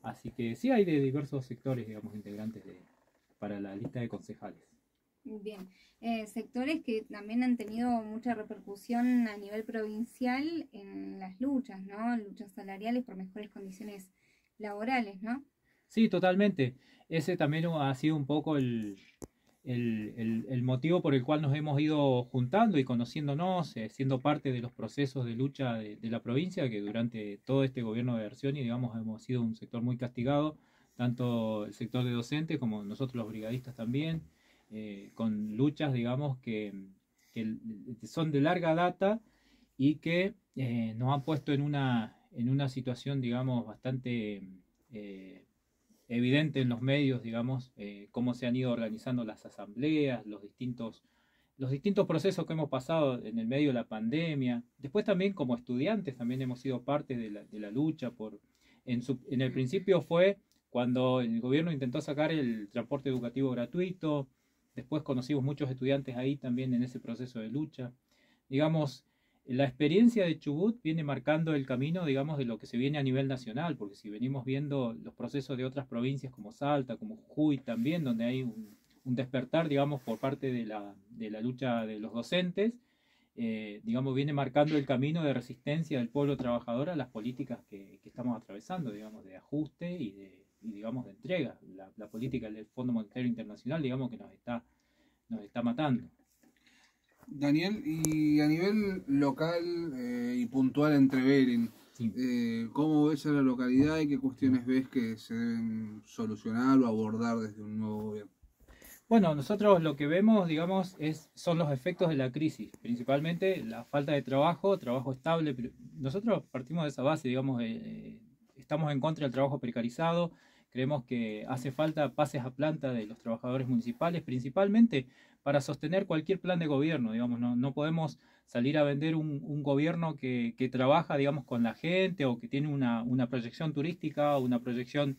Así que sí hay de diversos sectores, digamos, integrantes para la lista de concejales. Bien, sectores que también han tenido mucha repercusión a nivel provincial en las luchas, ¿no? Luchas salariales por mejores condiciones laborales, ¿no? Sí, totalmente. Ese también ha sido un poco el motivo por el cual nos hemos ido juntando y conociéndonos, siendo parte de los procesos de lucha de la provincia, que durante todo este gobierno de Arcioni, digamos, hemos sido un sector muy castigado, tanto el sector de docentes como nosotros los brigadistas también, con luchas, digamos, que son de larga data y que nos han puesto en una situación, digamos, bastante eh, evidente en los medios, digamos, cómo se han ido organizando las asambleas, los distintos procesos que hemos pasado en el medio de la pandemia. Después también como estudiantes también hemos sido parte de la lucha en el principio fue cuando el gobierno intentó sacar el transporte educativo gratuito, después conocimos muchos estudiantes ahí también en ese proceso de lucha. Digamos, la experiencia de Chubut viene marcando el camino, digamos, de lo que se viene a nivel nacional, porque si venimos viendo los procesos de otras provincias como Salta, como Jujuy también, donde hay un despertar, digamos, por parte de la lucha de los docentes, digamos, viene marcando el camino de resistencia del pueblo trabajador a las políticas que estamos atravesando, digamos, de ajuste y digamos, de entrega. La política del Fondo Monetario Internacional, digamos, que nos está matando. Daniel, y a nivel local y puntual entre Bering, Sí. ¿cómo ves a la localidad y qué cuestiones ves que se deben solucionar o abordar desde un nuevo gobierno? Bueno, nosotros lo que vemos, digamos, son los efectos de la crisis, principalmente la falta de trabajo, trabajo estable. Nosotros partimos de esa base, digamos, estamos en contra del trabajo precarizado, creemos que hace falta pases a planta de los trabajadores municipales, principalmente para sostener cualquier plan de gobierno, digamos, no podemos salir a vender un gobierno que trabaja, digamos, con la gente o que tiene una proyección turística, una proyección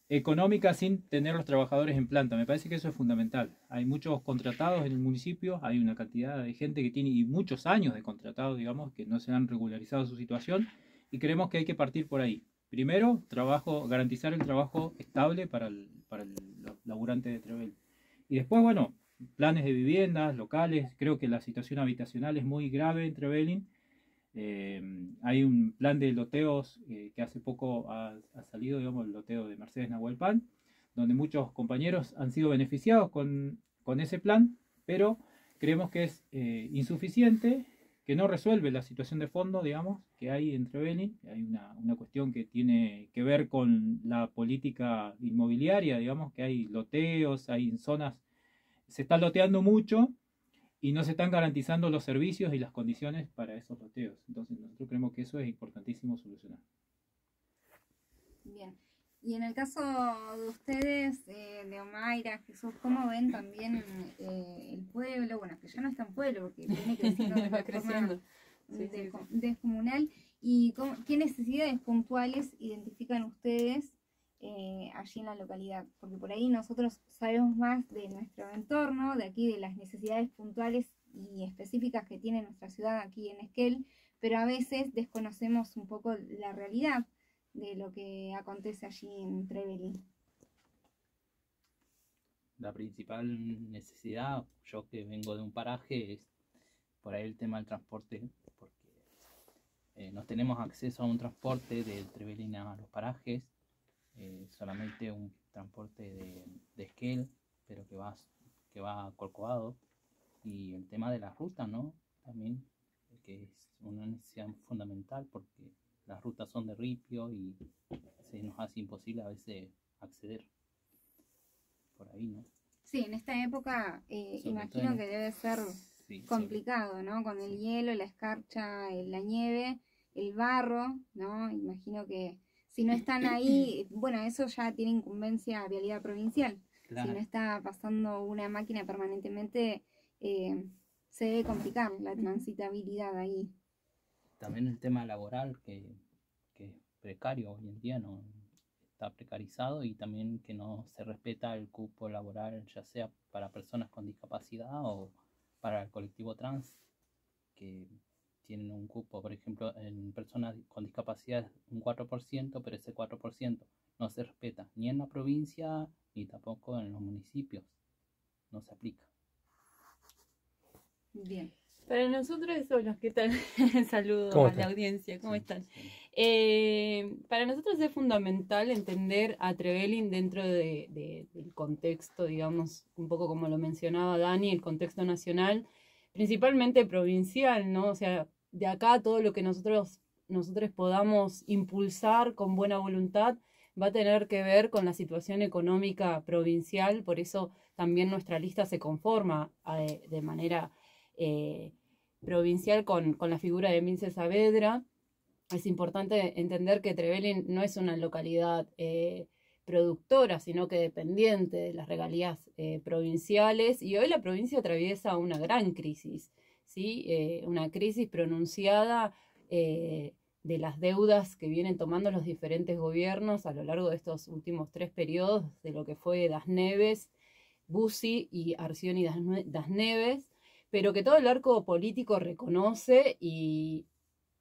económica sin tener los trabajadores en planta. Me parece que eso es fundamental. Hay muchos contratados en el municipio, hay una cantidad de gente que tiene y muchos años de contratados, digamos, que no se han regularizado su situación y creemos que hay que partir por ahí. Primero, garantizar el trabajo estable para el laburante de Trevel. Y después, bueno, planes de viviendas locales. Creo que la situación habitacional es muy grave en Trevelin. Hay un plan de loteos que hace poco ha salido, digamos, el loteo de Mercedes Nahuelpan, donde muchos compañeros han sido beneficiados con ese plan, pero creemos que es insuficiente, que no resuelve la situación de fondo, digamos, que hay en Trevelin. Hay una cuestión que tiene que ver con la política inmobiliaria, digamos, que hay loteos, hay zonas, se está loteando mucho y no se están garantizando los servicios y las condiciones para esos loteos. Entonces nosotros creemos que eso es importantísimo solucionar. Bien. Y en el caso de ustedes, de Omaira, Jesús, ¿cómo ven también el pueblo? Bueno, que ya no es tan pueblo, porque viene creciendo de Va una forma creciendo. Sí, sí, sí. descomunal. ¿Y qué necesidades puntuales identifican ustedes allí en la localidad? Porque por ahí nosotros sabemos más de nuestro entorno, de aquí, de las necesidades puntuales y específicas que tiene nuestra ciudad aquí en Esquel, pero a veces desconocemos un poco la realidad de lo que acontece allí en Trevelin. La principal necesidad, yo que vengo de un paraje, es por ahí el tema del transporte, porque no tenemos acceso a un transporte de Trevelin a los parajes, solamente un transporte de Esquel, pero que va a Corcovado. Y el tema de las rutas, ¿no? También, que es una necesidad fundamental porque las rutas son de ripio y se nos hace imposible a veces acceder por ahí, ¿no? Sí, en esta época imagino que debe ser sí, complicado, ¿no? Con el hielo, la escarcha, la nieve, el barro, ¿no? Imagino que si no están ahí, bueno, eso ya tiene incumbencia a Vialidad Provincial. Claro. Si no está pasando una máquina permanentemente, se debe complicar la transitabilidad ahí. También el tema laboral, que es precario hoy en día, no está precarizado, y también que no se respeta el cupo laboral, ya sea para personas con discapacidad o para el colectivo trans, que tienen un cupo, por ejemplo, en personas con discapacidad un 4%, pero ese 4% no se respeta ni en la provincia ni tampoco en los municipios, no se aplica. Bien. Para nosotros, hola, ¿qué tal? Saludos ¿Cómo a están? la audiencia, ¿cómo Sí, están? sí. Para nosotros es fundamental entender a Trevelin dentro del contexto, digamos, un poco como lo mencionaba Dani, el contexto nacional, principalmente provincial, ¿no? O sea, de acá todo lo que nosotros podamos impulsar con buena voluntad va a tener que ver con la situación económica provincial, por eso también nuestra lista se conforma de manera provincial con la figura de Emilce Saavedra. Es importante entender que Trevelin no es una localidad productora, sino que dependiente de las regalías provinciales, y hoy la provincia atraviesa una gran crisis, ¿sí? Una crisis pronunciada de las deudas que vienen tomando los diferentes gobiernos a lo largo de estos últimos 3 periodos, de lo que fue Das Neves, Bussi y Arcioni Das Neves, pero que todo el arco político reconoce y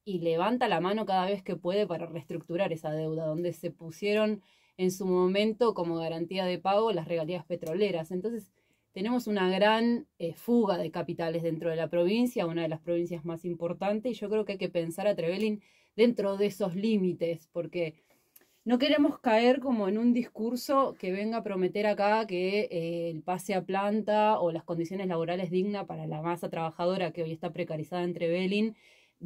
levanta la mano cada vez que puede para reestructurar esa deuda, donde se pusieron en su momento como garantía de pago las regalías petroleras. Entonces tenemos una gran fuga de capitales dentro de la provincia, una de las provincias más importantes, y yo creo que hay que pensar a Trevelin dentro de esos límites, porque no queremos caer como en un discurso que venga a prometer acá que el pase a planta o las condiciones laborales dignas para la masa trabajadora que hoy está precarizada en Trevelin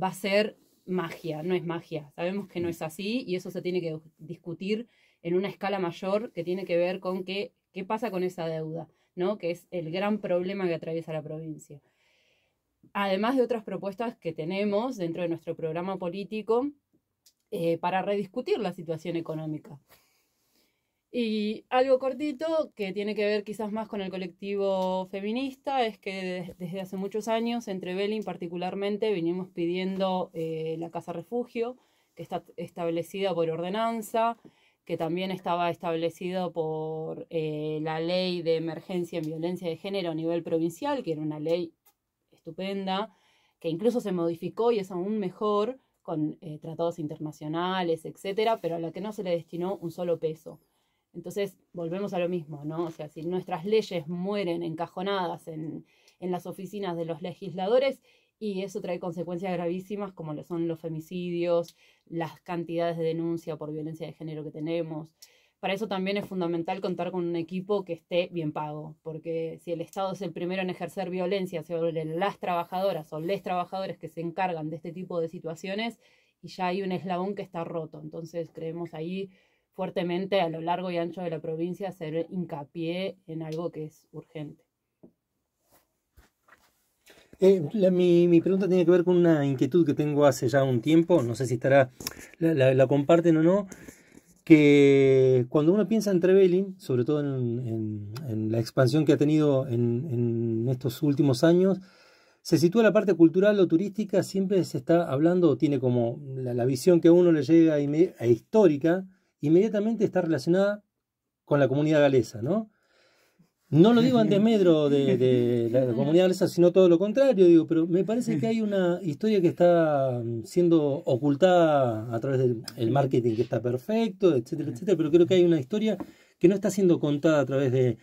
va a ser magia. No es magia, sabemos que no es así, y eso se tiene que discutir en una escala mayor que tiene que ver con qué pasa con esa deuda, ¿no? Que es el gran problema que atraviesa la provincia. Además de otras propuestas que tenemos dentro de nuestro programa político para rediscutir la situación económica. Y algo cortito que tiene que ver quizás más con el colectivo feminista es que desde hace muchos años, en Trevelin particularmente, venimos pidiendo la casa refugio, que está establecida por ordenanza, que también estaba establecido por la ley de emergencia en violencia de género a nivel provincial, que era una ley estupenda, que incluso se modificó y es aún mejor con tratados internacionales, etcétera, pero a la que no se le destinó un solo peso. Entonces, volvemos a lo mismo, ¿no? O sea, si nuestras leyes mueren encajonadas en las oficinas de los legisladores, y eso trae consecuencias gravísimas como lo son los femicidios, las cantidades de denuncia por violencia de género que tenemos. Para eso también es fundamental contar con un equipo que esté bien pago, porque si el Estado es el primero en ejercer violencia sobre las trabajadoras o les trabajadores que se encargan de este tipo de situaciones, y ya hay un eslabón que está roto. Entonces creemos ahí fuertemente a lo largo y ancho de la provincia hacer hincapié en algo que es urgente. Mi pregunta tiene que ver con una inquietud que tengo hace ya un tiempo, no sé si la comparten o no, que cuando uno piensa en Trevelin, sobre todo en la expansión que ha tenido en estos últimos años, se sitúa la parte cultural o turística, siempre se está hablando, o tiene como la visión que a uno le llega histórica, inmediatamente está relacionada con la comunidad galesa, ¿no? No lo digo en desmedro de la comunidad galesa, sino todo lo contrario, digo, pero me parece que hay una historia que está siendo ocultada a través del marketing, que está perfecto, etcétera, etcétera, pero creo que hay una historia que no está siendo contada a través de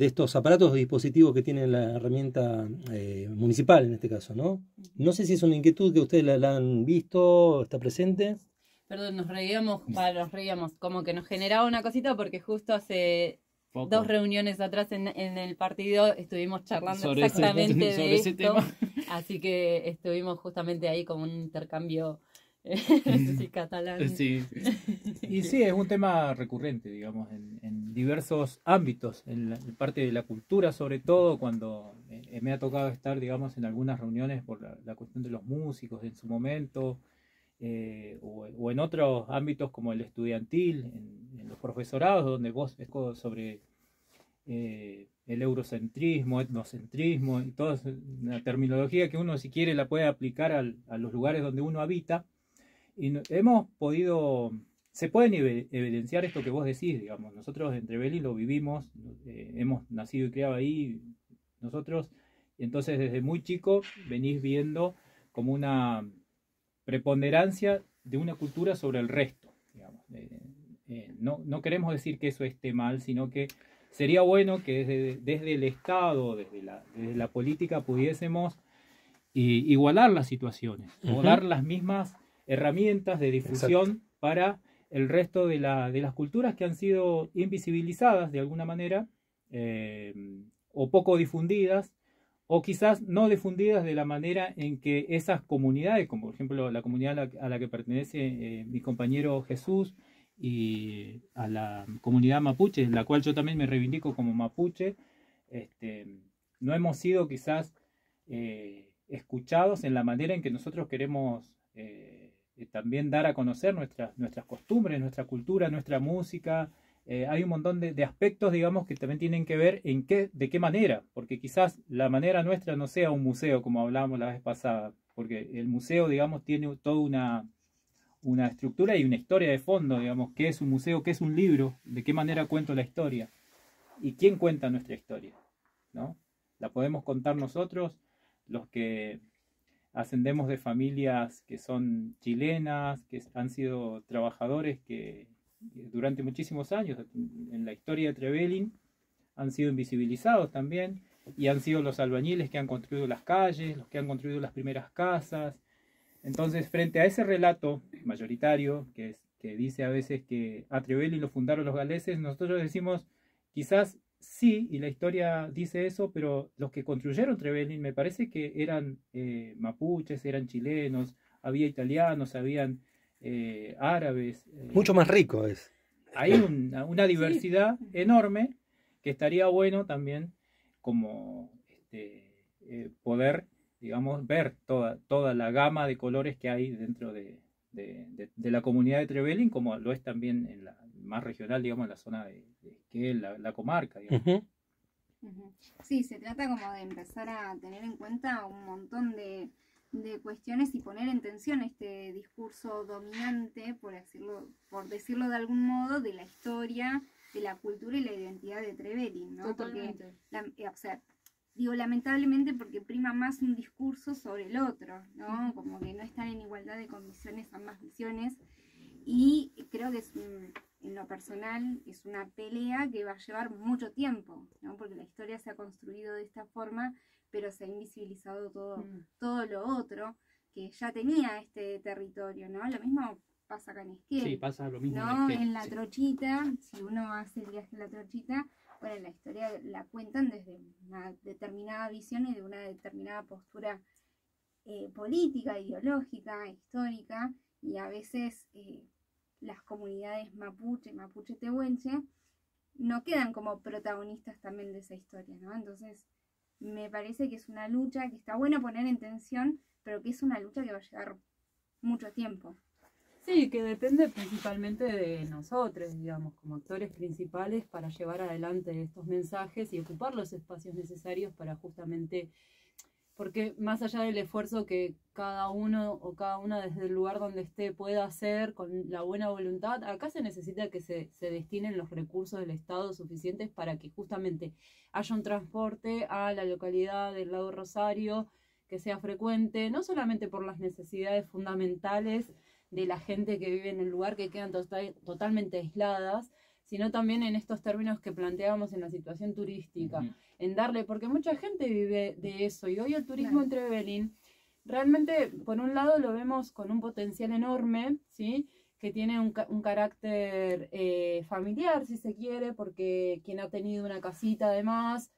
estos aparatos o dispositivos que tiene la herramienta municipal en este caso, ¿no? No sé si es una inquietud que ustedes la han visto, está presente. Perdón, nos reíamos, como que nos generaba una cosita porque justo hace 2 reuniones atrás en el partido estuvimos charlando sobre exactamente de esto, tema. Así que estuvimos justamente ahí como un intercambio catalán. Sí. Y sí, es un tema recurrente, digamos, en diversos ámbitos, en parte de la cultura sobre todo, cuando me ha tocado estar, digamos, en algunas reuniones por la cuestión de los músicos en su momento, o en otros ámbitos como el estudiantil, en los profesorados, donde vos ves sobre el eurocentrismo, etnocentrismo y toda una terminología que uno si quiere la puede aplicar a los lugares donde uno habita, y se pueden evidenciar esto que vos decís, digamos. Nosotros en Trevelin lo vivimos, hemos nacido y criado ahí nosotros, y entonces desde muy chico venís viendo como una preponderancia de una cultura sobre el resto, digamos. No queremos decir que eso esté mal, sino que sería bueno que desde el Estado, desde la política, pudiésemos igualar las situaciones, o dar las mismas herramientas de difusión para el resto de las culturas que han sido invisibilizadas de alguna manera, o poco difundidas, o quizás no difundidas de la manera en que esas comunidades, como por ejemplo la comunidad a la que pertenece mi compañero Jesús, y a la comunidad mapuche, en la cual yo también me reivindico como mapuche, no hemos sido quizás escuchados en la manera en que nosotros queremos también dar a conocer nuestras costumbres, nuestra cultura, nuestra música. Hay un montón de aspectos, digamos, que también tienen que ver de qué manera, porque quizás la manera nuestra no sea un museo, como hablábamos la vez pasada, porque el museo, digamos, tiene toda una estructura y una historia de fondo, digamos, qué es un museo, qué es un libro, de qué manera cuento la historia, y quién cuenta nuestra historia, ¿no? La podemos contar nosotros, los que ascendemos de familias que son chilenas, que han sido trabajadores que durante muchísimos años en la historia de Trevelin han sido invisibilizados también, y han sido los albañiles que han construido las calles, los que han construido las primeras casas. Entonces, frente a ese relato mayoritario que dice a veces que a Trevelin lo fundaron los galeses, nosotros decimos, quizás sí, y la historia dice eso, pero los que construyeron Trevelin me parece que eran mapuches, eran chilenos, había italianos, habían árabes. Mucho más rico es. Hay una diversidad enorme que estaría bueno también como poder, digamos, ver toda la gama de colores que hay dentro de la comunidad de Trevelin, como lo es también en la más regional, digamos, en la zona de Esquel, la comarca, digamos. Sí, se trata como de empezar a tener en cuenta un montón de cuestiones y poner en tensión este discurso dominante, por decirlo de algún modo, de la historia, de la cultura y la identidad de Trevelin, ¿no? Totalmente. Porque, digo lamentablemente porque prima más un discurso sobre el otro, ¿no? Como que no están en igualdad de condiciones ambas visiones, y creo que en lo personal es una pelea que va a llevar mucho tiempo, ¿no? Porque la historia se ha construido de esta forma, pero se ha invisibilizado todo lo otro que ya tenía este territorio, ¿no? Lo mismo pasa acá en Esquel. Sí, pasa lo mismo ¿no? en Esquel, En la sí. Trochita, si uno hace el viaje en la Trochita, bueno, la historia la cuentan desde una determinada visión y de una determinada postura política, ideológica, histórica, y a veces las comunidades mapuche tehuelche, no quedan como protagonistas también de esa historia, ¿no? Entonces, me parece que es una lucha que está bueno poner en tensión, pero que es una lucha que va a llevar mucho tiempo. Sí, que depende principalmente de nosotros, digamos, como actores principales para llevar adelante estos mensajes y ocupar los espacios necesarios para justamente, porque más allá del esfuerzo que cada uno o cada una desde el lugar donde esté pueda hacer con la buena voluntad, acá se necesita que se destinen los recursos del Estado suficientes para que justamente haya un transporte a la localidad del Lago Rosario que sea frecuente, no solamente por las necesidades fundamentales de la gente que vive en el lugar, que quedan totalmente aisladas, sino también en estos términos que planteábamos en la situación turística, en darle, porque mucha gente vive de eso, y hoy el turismo en Trevelin, realmente, por un lado lo vemos con un potencial enorme, ¿sí? Que tiene un carácter familiar, si se quiere, porque quien ha tenido una casita además,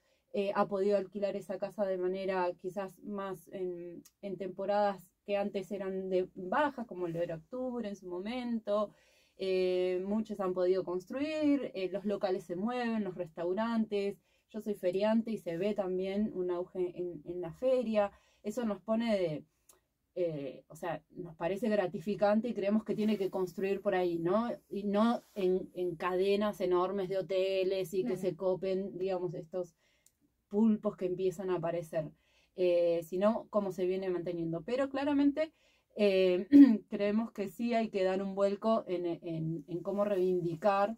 ha podido alquilar esa casa de manera quizás más en temporadas que antes eran de bajas, como lo era octubre en su momento. Muchos han podido construir, los locales se mueven, los restaurantes. Yo soy feriante y se ve también un auge en la feria. Eso nos pone o sea, nos parece gratificante y creemos que tiene que construir por ahí, ¿no? Y no en cadenas enormes de hoteles y que se copen, digamos, estos pulpos que empiezan a aparecer, sino cómo se viene manteniendo. Pero claramente creemos que sí hay que dar un vuelco en cómo reivindicar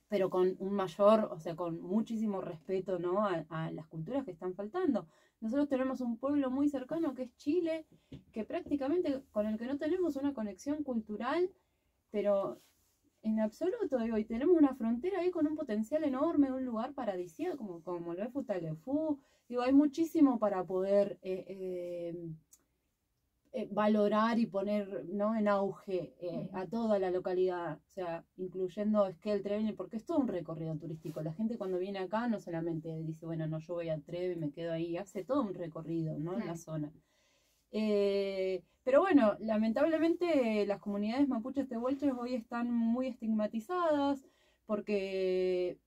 pero con un mayor, o sea, con muchísimo respeto, ¿no? a las culturas que están faltando. Nosotros tenemos un pueblo muy cercano que es Chile, que prácticamente con el que no tenemos una conexión cultural, pero en absoluto, digo, y tenemos una frontera ahí con un potencial enorme, un lugar paradisíaco, como lo es Futaleufú. Digo, hay muchísimo para poder valorar y poner, ¿no?, en auge a toda la localidad, o sea, incluyendo Esquel, Trevelin, porque es todo un recorrido turístico. La gente cuando viene acá no solamente dice, bueno, no, yo voy a Treve, me quedo ahí, hace todo un recorrido, ¿no?, en la zona. Pero bueno, lamentablemente las comunidades mapuches tehuelches hoy están muy estigmatizadas porque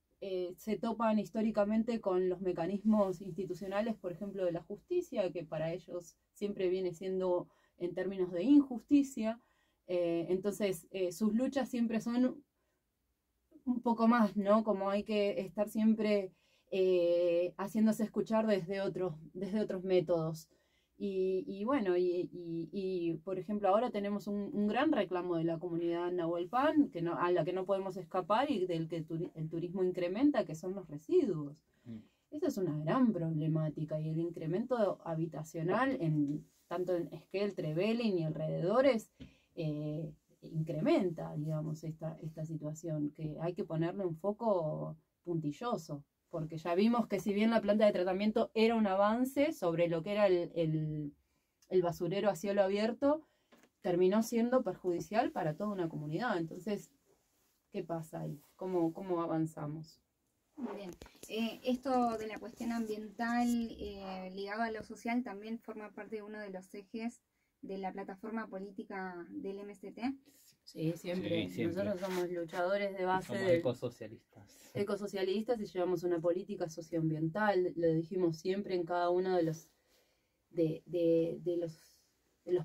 se topan históricamente con los mecanismos institucionales, por ejemplo, de la justicia, que para ellos siempre viene siendo en términos de injusticia. Entonces, sus luchas siempre son un poco más, ¿no? Como hay que estar siempre haciéndose escuchar desde otros métodos. Y bueno, por ejemplo, ahora tenemos un gran reclamo de la comunidad Nahuelpan, a la que no podemos escapar y del que el turismo incrementa, que son los residuos. Esa es una gran problemática, y el incremento habitacional, tanto en Esquel, Trevelin y alrededores, incrementa, digamos, esta situación, que hay que ponerle un foco puntilloso. Porque ya vimos que si bien la planta de tratamiento era un avance sobre lo que era el basurero a cielo abierto, terminó siendo perjudicial para toda una comunidad. Entonces, ¿qué pasa ahí? ¿Cómo avanzamos? Bien, esto de la cuestión ambiental ligado a lo social también forma parte de uno de los ejes de la plataforma política del MST. Sí, siempre. Nosotros somos luchadores de base. Somos ecosocialistas y llevamos una política socioambiental. Lo dijimos siempre en cada uno de los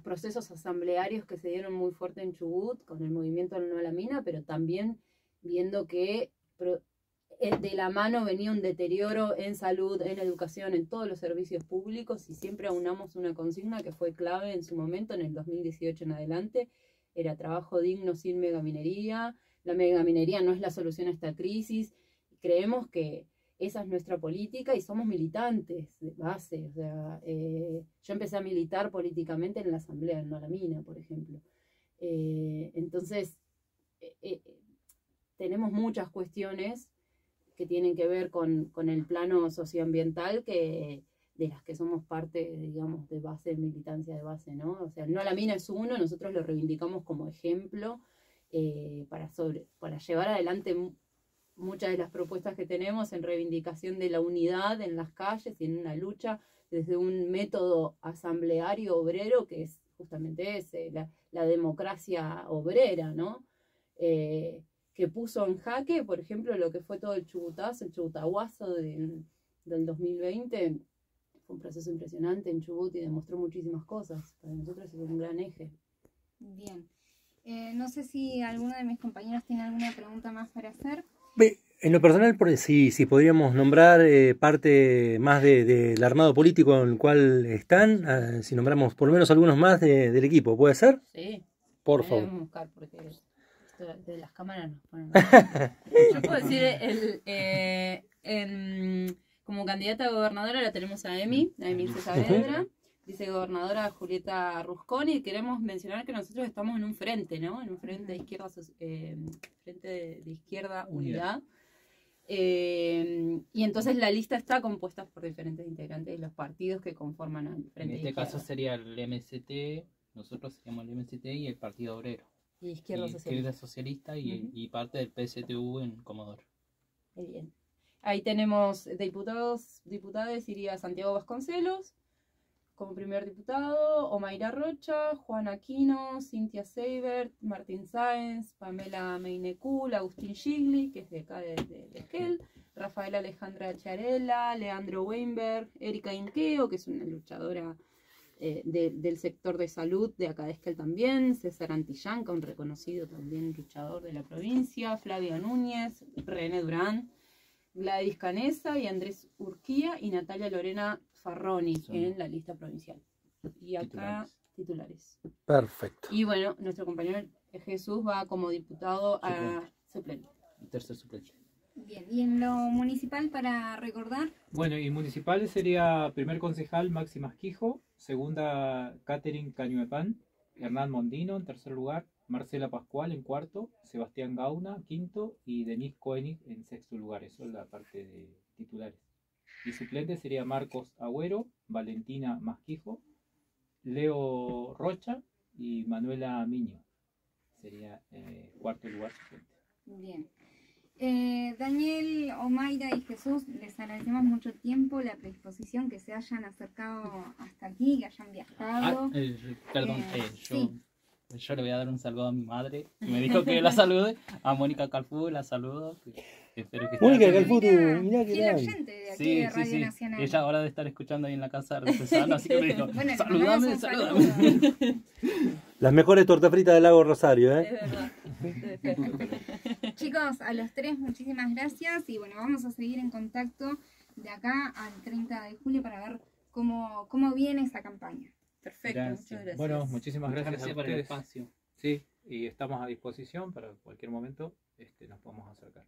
procesos asamblearios que se dieron muy fuerte en Chubut con el movimiento No a la Mina, pero también viendo que de la mano venía un deterioro en salud, en educación, en todos los servicios públicos, y siempre aunamos una consigna que fue clave en su momento, en el 2018 en adelante. Era trabajo digno sin megaminería. La megaminería no es la solución a esta crisis. Creemos que esa es nuestra política y somos militantes de base. O sea, yo empecé a militar políticamente en la asamblea de No a la Mina, por ejemplo. Entonces, tenemos muchas cuestiones que tienen que ver con el plano socioambiental de las que somos parte, digamos, de base, militancia de base, ¿no? O sea, No a la Mina es uno, nosotros lo reivindicamos como ejemplo para llevar adelante muchas de las propuestas que tenemos en reivindicación de la unidad en las calles y en una lucha desde un método asambleario obrero que es justamente ese, la democracia obrera, ¿no? Que puso en jaque, por ejemplo, lo que fue todo el chubutazo, el chubutahuazo del 2020. Fue un proceso impresionante en Chubut y demostró muchísimas cosas. Para nosotros es un gran eje. Bien. No sé si alguno de mis compañeros tiene alguna pregunta más para hacer. En lo personal, si podríamos nombrar parte más del armado político en el cual están, si nombramos por lo menos algunos más del equipo, ¿puede ser? Sí. Por favor. Vamos a buscar porque de las cámaras nos ponen. Yo puedo decir, como candidata a gobernadora la tenemos a Emilce Saavedra, vicegobernadora Julieta Rusconi, y queremos mencionar que nosotros estamos en un frente, ¿no? En un frente de izquierda, frente de izquierda unidad. Y entonces la lista está compuesta por diferentes integrantes de los partidos que conforman el frente. En este caso sería el MST, nosotros seríamos el MST y el Partido Obrero. Y Izquierda Socialista y parte del PSTU en Comodoro. Muy bien. Ahí tenemos diputadas, iría Santiago Vasconcelos como primer diputado, Omaira Rocha, Juan Aquino, Cintia Seibert, Martín Sáenz, Pamela Meinecul, Agustín Gigli, que es de acá de Esquel, Rafaela Alejandra Charela, Leandro Weinberg, Erika Inqueo, que es una luchadora del sector de salud de acá de Esquel también, César Antillanca, un reconocido también luchador de la provincia, Flavia Núñez, René Durán, Gladys Canesa y Andrés Urquía y Natalia Lorena Farroni en la lista provincial. Y acá titulares. Perfecto. Y bueno, nuestro compañero Jesús va como diputado a suplente. El tercer suplente. Bien, y en lo municipal para recordar, Bueno, y municipales sería primer concejal Máxima Asquijo, segunda Catherine Cañuepan, Hernán Mondino en tercer lugar, Marcela Pascual en cuarto, Sebastián Gauna quinto y Denise Koenig en sexto lugar. Eso es la parte de titulares. Y suplente sería Marcos Agüero, Valentina Masquijo, Leo Rocha y Manuela Miño. Sería cuarto lugar suplente. bien. Daniel, Omaira y Jesús, les agradecemos mucho el tiempo, la predisposición, que se hayan acercado hasta aquí, que hayan viajado. Perdón, sí. yo le voy a dar un saludo a mi madre, que me dijo que la salude, a Mónica Calfú, la saludo, espero que esté Mónica atenta. Calfú, mirá qué fiel tal. oyente de aquí Sí, de sí, Radio sí. Nacional. Ella ahora debe estar escuchando ahí en la casa artesana, así que me dijo, Bueno, le saludame, mandamos un saludame. saludo. Las mejores tortas fritas del lago Rosario, Es ¿eh? verdad. Chicos, a los tres muchísimas gracias y bueno, vamos a seguir en contacto de acá al 30 de julio para ver cómo viene esa campaña. Perfecto, Gracias. muchas gracias. Bueno, muchísimas gracias, Gracias a por el ustedes. espacio. Sí, y estamos a disposición para cualquier momento nos podemos acercar.